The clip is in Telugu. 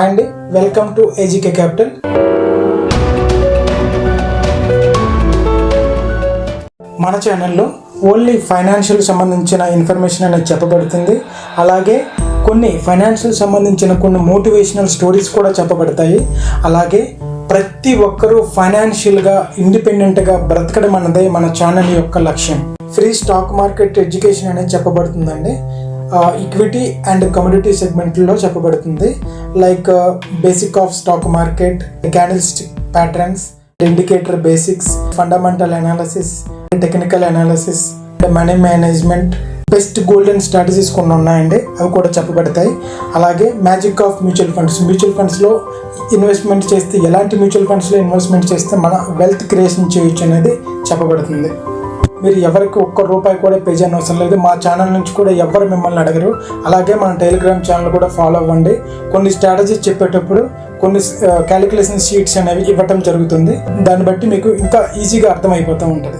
And welcome to ఏజీకే capital. మన ఛానల్లో ఓన్లీ ఫైనాన్షియల్ సంబంధించిన ఇన్ఫర్మేషన్ అనేది చెప్పబడుతుంది. అలాగే కొన్ని ఫైనాన్షియల్ సంబంధించిన కొన్ని మోటివేషనల్ స్టోరీస్ కూడా చెప్పబడతాయి. అలాగే ప్రతి ఒక్కరూ ఫైనాన్షియల్గా ఇండిపెండెంట్గా బ్రతకడం అన్నదే మన ఛానల్ యొక్క లక్ష్యం. ఫ్రీ స్టాక్ మార్కెట్ ఎడ్యుకేషన్ అనేది చెప్పబడుతుందండి. ఈక్విటీ అండ్ కమోడిటీ సెగ్మెంట్లో చెప్పబడుతుంది. Like basic of stock market, candlestick patterns, indicator basics, fundamental analysis, technical analysis, money management, best golden strategies కొన్ని ఉన్నాయండి, అవి కూడా చెప్పబడతాయి. అలాగే మ్యాజిక్ ఆఫ్ మ్యూచువల్ ఫండ్స్లో ఇన్వెస్ట్మెంట్ చేస్తే, ఎలాంటి మ్యూచువల్ ఫండ్స్లో ఇన్వెస్ట్మెంట్ చేస్తే మన వెల్త్ క్రియేషన్ చేయొచ్చు అనేది చెప్పబడుతుంది. మీరు ఎవరికి ఒక్క రూపాయి కూడా పే చేయని అవసరం లేదు. మా ఛానల్ నుంచి కూడా ఎవరు మిమ్మల్ని అడగరు. అలాగే మన టెలిగ్రామ్ ఛానల్ కూడా ఫాలో అవ్వండి. కొన్ని స్ట్రాటజీస్ చెప్పేటప్పుడు కొన్ని క్యాలిక్యులేషన్ షీట్స్ అనేవి ఇవ్వటం జరుగుతుంది. దాన్ని బట్టి మీకు ఇంకా ఈజీగా అర్థమైపోతూ ఉంటుంది.